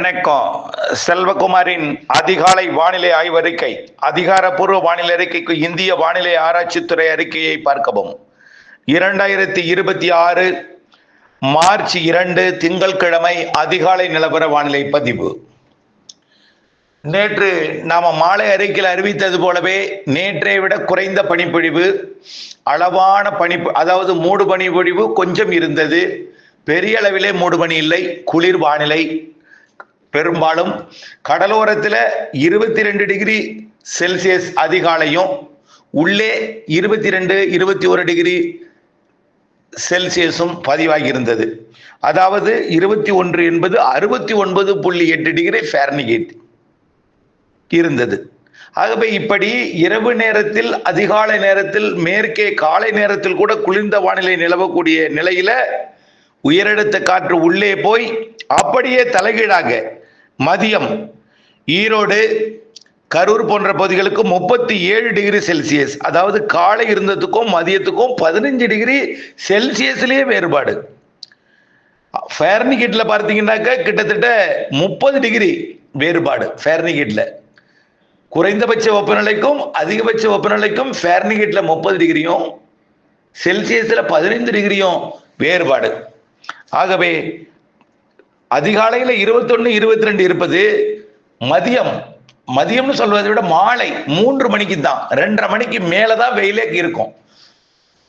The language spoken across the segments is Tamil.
வணக்கம். செல்வகுமாரின் அதிகாலை வானிலை ஆய்வறிக்கை. அதிகாரப்பூர்வ வானிலை அறிக்கைக்கு இந்திய வானிலை ஆராய்ச்சித்துறை அறிக்கையை பார்க்கவும். 2026 மார்ச் 2 திங்கட்கிழமை அதிகாலை நிலவர வானிலை பதிவு. நேற்று நாம மாலை அறிக்கையில் அறிவித்தது போலவே நேற்றை விட குறைந்த பனிப்பொழிவு, அளவான அதாவது மூடு பனிப்பொழிவு கொஞ்சம் இருந்தது. பெரிய அளவிலே மூடுபனி இல்லை, குளிர் வானிலை. பெரும்பாலும் கடலோரத்தில் 22 டிகிரி செல்சியஸ் அதிகாலையும், உள்ளே 22, 21 டிகிரி செல்சியஸும் பதிவாகி இருந்தது. அதாவது 21 என்பது 69.8 டிகிரி ஃபாரன்ஹீட் இருந்தது. ஆகவே இப்படி இரவு நேரத்தில், அதிகாலை நேரத்தில், மேற்கே காலை நேரத்தில் கூட குளிர்ந்த வானிலை நிலவக்கூடிய நிலையில உயரழுத்த காற்று உள்ளே போய் அப்படியே தலைகீழாக மதியம் ஈரோடு, கரூர் போன்ற பகுதிகளுக்கு 37 டிகிரி செல்சியஸ், அதாவது காலை இருந்ததுக்கும் மதியத்துக்கும் 15 டிகிரி செல்சியஸ்லயே வேறுபாடு. ஃபாரன்ஹீட்ல பார்த்தீங்கன்னாக்க கிட்டத்தட்ட 30 டிகிரி வேறுபாடு. ஃபாரன்ஹீட்ல குறைந்தபட்ச வெப்பநிலைக்கும் அதிகபட்ச வெப்பநிலைக்கும் ஃபாரன்ஹீட்ல 30 டிகிரியும் செல்சியஸ்ல 15 டிகிரியும் வேறுபாடு. ஆகவே அதிகாலையில் 21, 22 இருப்பது மதியம்னு சொல்வதை விட மாலை 3 மணிக்கு தான், 2:30 மணிக்கு மேலதான் வெயிலே இருக்கும்.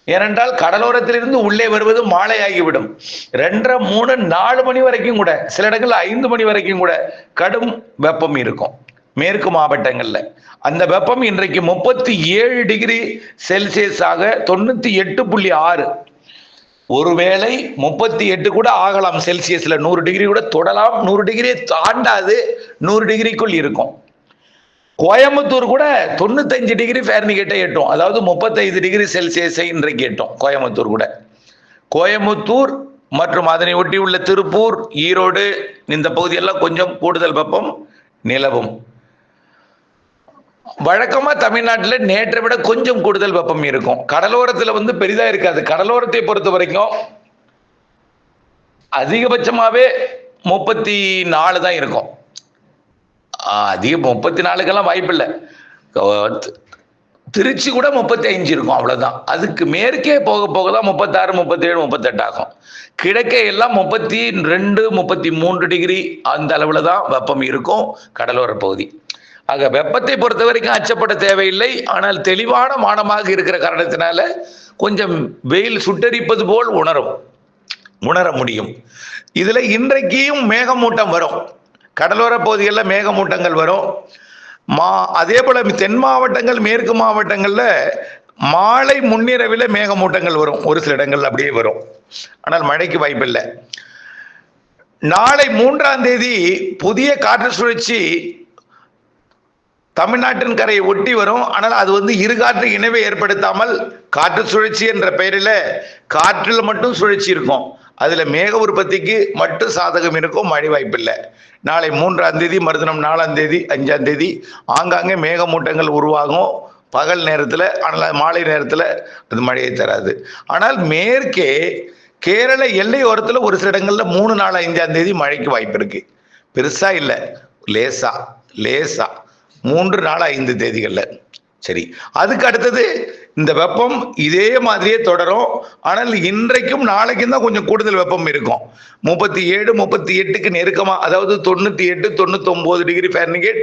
ஏனென்றால் கடலோரத்திலிருந்து உள்ளே வருவது மாலை ஆகிவிடும். 2:30, 3, 4 மணி வரைக்கும் கூட, சில இடங்கள்ல 5 மணி வரைக்கும் கூட கடும் வெப்பம் இருக்கும் மேற்கு மாவட்டங்கள்ல. அந்த வெப்பம் இன்றைக்கு 37 டிகிரி செல்சியஸ் ஆக 98.6, ஒருவேளை 38 கூட ஆகலாம் செல்சியஸ்ல. 100 டிகிரி கூட தொடலாம், 100 டிகிரியை தாண்டாது, 100 டிகிரிக்குள் இருக்கும். கோயம்புத்தூர் கூட 95 டிகிரி ஃபாரன்ஹீட்டை எட்டும், அதாவது 35 டிகிரி செல்சியஸை இன்றைக்கு எட்டும் கோயம்புத்தூர் கூட. கோயம்புத்தூர் மற்றும் அதனை ஒட்டி உள்ள திருப்பூர், ஈரோடு இந்த பகுதியெல்லாம் கொஞ்சம் கூடுதல் வெப்பம் நிலவும். வழக்கமா தமிழ்நாட்டில் நேற்றை விட கொஞ்சம் கூடுதல் வெப்பம் இருக்கும். கடலோரத்தில் பெரிதா இருக்காது. கடலோரத்தை பொறுத்த வரைக்கும் அதிகபட்சமாவே 34 தான் இருக்கும். அதிகம் 34க்கெல்லாம் வாய்ப்பில்லை. திருச்சி கூட 35 இருக்கும், அவ்வளவுதான். அதுக்கு மேற்கே போக போக தான் 36, 37, 38 ஆகும். கிழக்கே எல்லாம் 32, 33 டிகிரி அந்த அளவுல தான் வெப்பம் இருக்கும் கடலோர பகுதி. ஆக வெப்பத்தை பொறுத்த வரைக்கும் அச்சப்பட தேவையில்லை. ஆனால் தெளிவான வானமாக இருக்கிற காரணத்தினால கொஞ்சம் வெயில் சுட்டரிப்பது போல் உணர முடியும். இதுல இன்றைக்கும் மேகமூட்டம் வரும், கடலோர பகுதிகளில் மேகமூட்டங்கள் வரும். அதே போல தென் மாவட்டங்கள், மேற்கு மாவட்டங்கள்ல மாலை முன்னிரவில் மேகமூட்டங்கள் வரும், ஒரு சில இடங்கள் அப்படியே வரும். ஆனால் மழைக்கு வாய்ப்பில்லை. நாளை 3ஆம் தேதி புதிய காற்று சுழற்சி தமிழ்நாட்டின் கரையை ஒட்டி வரும். ஆனால் அது இருகாற்று இணைவை ஏற்படுத்தாமல் காற்று சுழற்சி என்ற பெயரில் காற்றில் மட்டும் சுழற்சி இருக்கும். அதுல மேக உற்பத்திக்கு மட்டும் சாதகம் இருக்கும், மழை வாய்ப்பில்லை. நாளை 3ஆம் தேதி, மறுதினம் 4ஆம் தேதி, 5ஆம் தேதி ஆங்காங்கே மேகமூட்டங்கள் உருவாகும் பகல் நேரத்தில். ஆனால் மாலை நேரத்தில் அது மழையை தராது. ஆனால் மேற்கே கேரள எல்லை ஓரத்தில் ஒரு சில இடங்கள்ல 3, 4, 5ஆம் தேதி மழைக்கு வாய்ப்பு இருக்கு. பெருசா இல்லை, லேசா 3, 4, 5 தேதிகள்ல. சரி, அதுக்கு அடுத்தது இந்த வெப்பம் இதே மாதிரியே தொடரும். ஆனால் இன்றைக்கும் நாளைக்கும் தான் கொஞ்சம் கூடுதல் வெப்பம் இருக்கும். 37, 38க்கு நெருக்கமா, அதாவது 98, 99 டிகிரி ஃபாரன்ஹீட்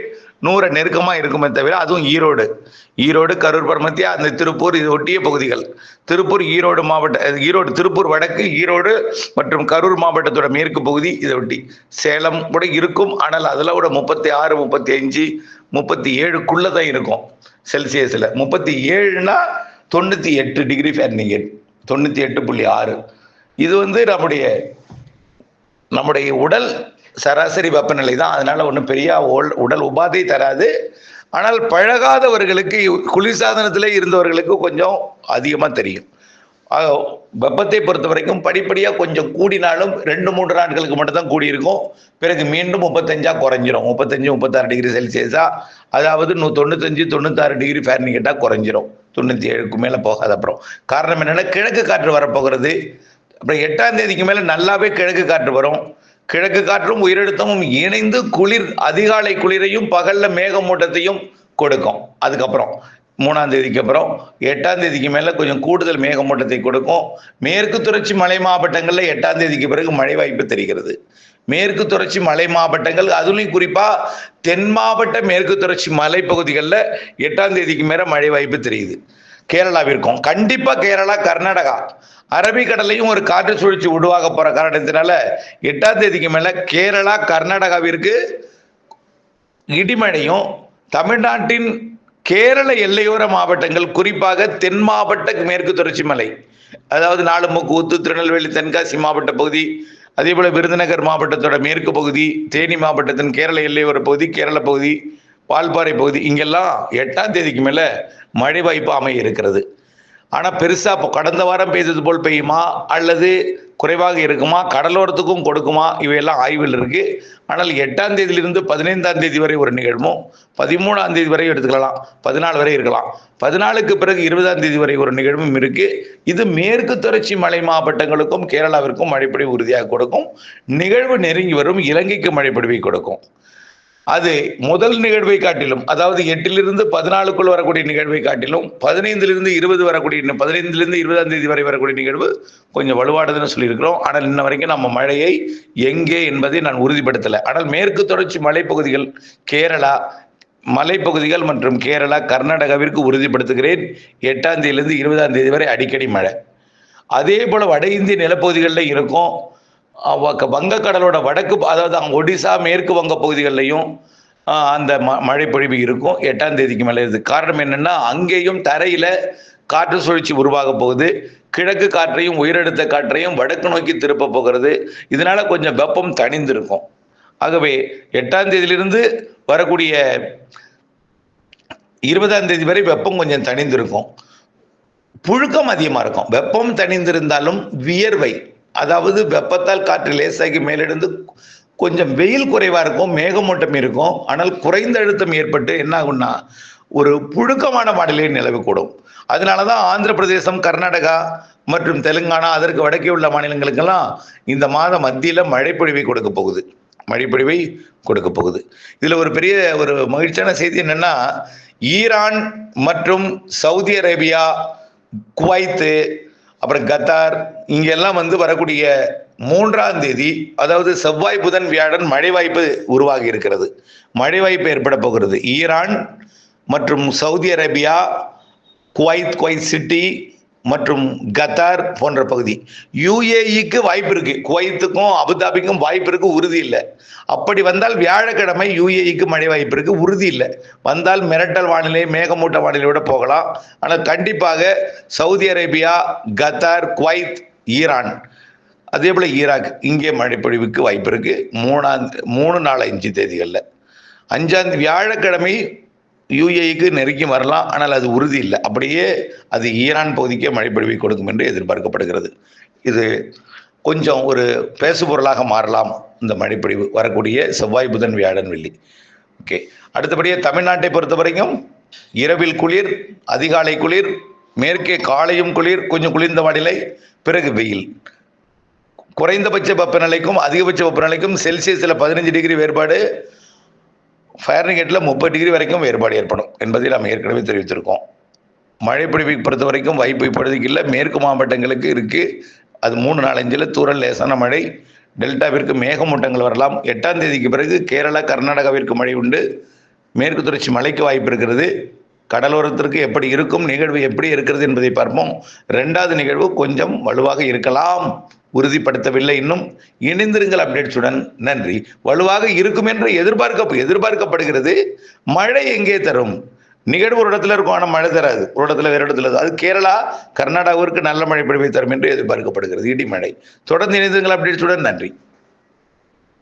100 நெருக்கமா இருக்குமே தவிர, அதுவும் ஈரோடு, கரூர், பரமத்தியா, அந்த திருப்பூர் இது ஒட்டிய பகுதிகள், திருப்பூர், ஈரோடு, திருப்பூர் வடக்கு, ஈரோடு மற்றும் கரூர் மாவட்டத்தோட மேற்கு பகுதி இதை ஒட்டி சேலம் கூட இருக்கும். ஆனால் அதில் கூட 36, 35, 37க்குள்ளதான் இருக்கும் செல்சியஸ்ல. 37னா 98 டிகிரி ஃபாரன்ஹீட், 98.6. இது நம்முடைய உடல் சராசரி வெப்பநிலை தான். அதனால ஒன்றும் பெரிய உடல் உபாதை தராது. ஆனால் பழகாதவர்களுக்கு, குளிர்சாதனத்தில் இருந்தவர்களுக்கு கொஞ்சம் அதிகமாக தெரியும். வெப்பத்தை பொறுத்த வரைக்கும் படிப்படியாக கொஞ்சம் கூடினாலும் 2-3 நாட்களுக்கு மட்டும்தான் கூடியிருக்கும். பிறகு மீண்டும் 35 குறைஞ்சிரும். 35, 36 டிகிரி செல்சியஸா, அதாவது 95, 96 டிகிரி ஃபாரன்ஹீட்டா குறைஞ்சிரும். 97க்கு மேலே போகாது. அப்புறம் காரணம் என்னன்னா, கிழக்கு காற்று வரப்போகிறது. அப்புறம் 8ஆம் தேதிக்கு மேலே நல்லாவே கிழக்கு காற்று வரும். கிழக்கு காற்றும் உயரழுத்தமும் இணைந்து குளிர், அதிகாலை குளிரையும் பகல்ல மேகமூட்டத்தையும் கொடுக்கும். அதுக்கப்புறம் 3ஆம் தேதிக்கு அப்புறம் 8ஆம் தேதிக்கு மேல கொஞ்சம் கூடுதல் மேகமூட்டத்தை கொடுக்கும். மேற்கு தொடர்ச்சி மலை மாவட்டங்கள்ல 8ஆம் தேதிக்கு பிறகு மழை வாய்ப்பு தெரிகிறது. மேற்கு தொடர்ச்சி மலை மாவட்டங்கள், அதுலயும் குறிப்பா தென் மாவட்ட மேற்கு தொடர்ச்சி மலை பகுதிகளில் 8ஆம் தேதிக்கு மேல மழை வாய்ப்பு தெரியுது. கேரளாவிற்கும் கண்டிப்பா கேரளா, கர்நாடகா, அரபிக்கடலையும் ஒரு காற்று சுழற்சி உருவாக போற காரணத்தினால 8ஆம் தேதிக்கு மேல கேரளா, கர்நாடகாவிற்கு இடிமழையும், தமிழ்நாட்டின் கேரள எல்லையோர மாவட்டங்கள் குறிப்பாக தென் மாவட்ட மேற்கு தொடர்ச்சி மலை, அதாவது நாலுமுக்கு, ஊத்து, திருநெல்வேலி, தென்காசி மாவட்ட பகுதி, அதே போல விருதுநகர் மாவட்டத்தோட மேற்கு பகுதி, தேனி மாவட்டத்தின் கேரள எல்லையோர பகுதி, கேரள பகுதி, வால்பாறை பகுதி, இங்கெல்லாம் 8ஆம் தேதிக்கு மேல மழை வாய்ப்பு அமைய இருக்கிறது. ஆனா பெருசா கடந்த வாரம் பெய்தது போல் பெய்யுமா அல்லது குறைவாக இருக்குமா, கடலோரத்துக்கும் கொடுக்குமா, இவையெல்லாம் ஆய்வில் இருக்கு. ஆனால் 8ஆம் தேதியிலிருந்து 15ஆம் தேதி வரை ஒரு நிகழ்வும், 13ஆம் தேதி வரை எடுத்துக்கலாம், 14 வரை இருக்கலாம், 14க்கு பிறகு 20ஆம் தேதி வரை ஒரு நிகழ்வும் இருக்கு. இது மேற்கு தொடர்ச்சி மலை மாவட்டங்களுக்கும் கேரளாவிற்கும் மழைப்பொழிவு உறுதியாக கொடுக்கும். நிகழ்வு நெருங்கி வரும் இலங்கைக்கு மழைப்பொழிவை கொடுக்கும். அது முதல் நிகழ்வை காட்டிலும், அதாவது 8லிருந்து 14க்குள் வரக்கூடிய நிகழ்வை காட்டிலும் 15லிருந்து 20 வரக்கூடிய, 15லிருந்து 20ஆம் தேதி வரை வரக்கூடிய நிகழ்வு கொஞ்சம் வலுவானதுன்னு சொல்லியிருக்கிறோம். ஆனால் இன்ன வரைக்கும் நம்ம மழையை எங்கே என்பதை நான் உறுதிப்படுத்தலை. ஆனால் மேற்கு தொடர்ச்சி மலைப்பகுதிகள், கேரளா மலைப்பகுதிகள் மற்றும் கேரளா, கர்நாடகாவிற்கு உறுதிப்படுத்துகிறேன். 8ஆம் தேதியிலிருந்து 20ஆம் தேதி வரை அடிக்கடி மழை. அதே போல வட இந்திய நிலப்பகுதிகளில் இருக்கும். வங்கக்கடலோட வடக்கு, அதாவது ஒடிசா, மேற்கு வங்க பகுதிகளிலையும் அந்த மழை பொழிவு இருக்கும் 8ஆம் தேதிக்கு மேலே. இது காரணம் என்னன்னா, அங்கேயும் தரையில காற்று சுழற்சி உருவாக போகுது. கிழக்கு காற்றையும் உயரழுத்த காற்றையும் வடக்கு நோக்கி திருப்ப போகிறது. இதனால கொஞ்சம் வெப்பம் தணிந்திருக்கும். ஆகவே 8ஆம் தேதியிலிருந்து வரக்கூடிய 20ஆம் தேதி வரை வெப்பம் கொஞ்சம் தணிந்திருக்கும். புழுக்கம் அதிகமா இருக்கும். வெப்பம் தணிந்திருந்தாலும் வியர்வை, அதாவது வெப்பத்தால் காற்று லேசாகி மேலெடுந்து கொஞ்சம் வெயில் குறைவா இருக்கும், மேகமூட்டம் இருக்கும். ஆனால் குறைந்த அழுத்தம் ஏற்பட்டு என்ன ஆகும்னா ஒரு புழுக்கமான வானிலை நிலவக்கூடும். அதனாலதான் ஆந்திர பிரதேசம், கர்நாடகா மற்றும் தெலுங்கானா, அதற்கு வடக்கே உள்ள மாநிலங்களுக்கெல்லாம் இந்த மாத மத்தியில மழைப்பொழிவை கொடுக்க போகுது. மழைப்பொழிவை கொடுக்க போகுது. இதுல ஒரு பெரிய ஒரு மகிழ்ச்சியான செய்தி என்னன்னா, ஈரான் மற்றும் சவுதி அரேபியா, குவைத்து, அப்புறம் கத்தார், இங்கெல்லாம் வரக்கூடிய 3ஆம் தேதி, அதாவது செவ்வாய், புதன், வியாழன் மழை வாய்ப்பு உருவாகி இருக்கிறது. மழை வாய்ப்பு ஏற்பட போகிறது. ஈரான் மற்றும் சவுதி அரேபியா, குவைத் சிட்டி மற்றும் கத்தார் போன்ற பகுதி. யுஏஇக்கு வாய்ப்பு இருக்கு, குவைத்துக்கும் அபுதாபிக்கும் வாய்ப்பு இருக்கு, உறுதி இல்லை. அப்படி வந்தால் வியாழக்கிழமை யுஏஇக்கு மழை வாய்ப்பு இருக்கு, உறுதி இல்லை. வந்தால் மிரட்டல் வானிலை, மேகமூட்ட வானிலையோட போகலாம். ஆனால் கண்டிப்பாக Saudi Arabia, Qatar, Kuwait, Iran, அதே போல ஈராக், இங்கே மழைப்பொழிவுக்கு வாய்ப்பு இருக்கு. 3, 4, 5 தேதிகளில். 5ஆம் வியாழக்கிழமை யுஏஇக்கு நெருங்கி வரலாம். ஆனால் அது உறுதி இல்லை. அப்படியே அது ஈரான் பகுதிக்கே மழைப்பொழிவை கொடுக்கும் என்று எதிர்பார்க்கப்படுகிறது. இது கொஞ்சம் ஒரு பேசுபொருளாக மாறலாம் இந்த மழைப்பொழிவு வரக்கூடிய செவ்வாய், புதன், வியாழன், வெள்ளி. ஓகே. அடுத்தபடியாக தமிழ்நாட்டை பொறுத்த வரைக்கும் இரவில் குளிர், அதிகாலை குளிர், மேற்கே காலையும் குளிர், கொஞ்சம் குளிர்ந்த வானிலை, பிறகு வெயில். குறைந்தபட்ச வெப்பநிலைக்கும் அதிகபட்ச வெப்பநிலைக்கும் செல்சியஸில் 15 டிகிரி வேறுபாடு, ஃபாரன்ஹீட்டில் 30 டிகிரி வரைக்கும் வேறுபாடு ஏற்படும் என்பதை நாம் ஏற்கனவே தெரிவித்திருக்கோம். மழைப்பொழிவை பொறுத்த வரைக்கும் வாய்ப்பு இப்பொழுதுக்கு இல்லை. மேற்கு மாவட்டங்களுக்கு இருக்கு. அது 3, 4, 5 தூறல் லேசான மழை. டெல்டாவிற்கு மேகமூட்டங்கள் வரலாம். 8ஆம் தேதிக்கு பிறகு கேரளா, கர்நாடகாவிற்கு மழை உண்டு. மேற்கு தொடர்ச்சி மழைக்கு வாய்ப்பு இருக்கிறது. கடலோரத்திற்கு எப்படி இருக்கும், நிகழ்வு எப்படி இருக்கிறது என்பதை பார்ப்போம். 2வது நிகழ்வு கொஞ்சம் வலுவாக இருக்கலாம், உறுதிப்படுத்தவில்லை இன்னும். இணைந்திருங்கள் அப்டேட்ஸுடன். நன்றி. வலுவாக இருக்கும் என்று எதிர்பார்க்கப்படுகிறது. மழை எங்கே தரும்? நிகழ்வு ஒரு இடத்துல இருக்கும், ஆனால் மழை தராது. ஒரு இடத்துல வேறு இடத்துல. அது கேரளா, கர்நாடகாவிற்கு நல்ல மழை பொழிவை தரும் என்று எதிர்பார்க்கப்படுகிறது. இடிமழை. தொடர்ந்து இணைந்திருங்கள் அப்டேட்ஸுடன். நன்றி.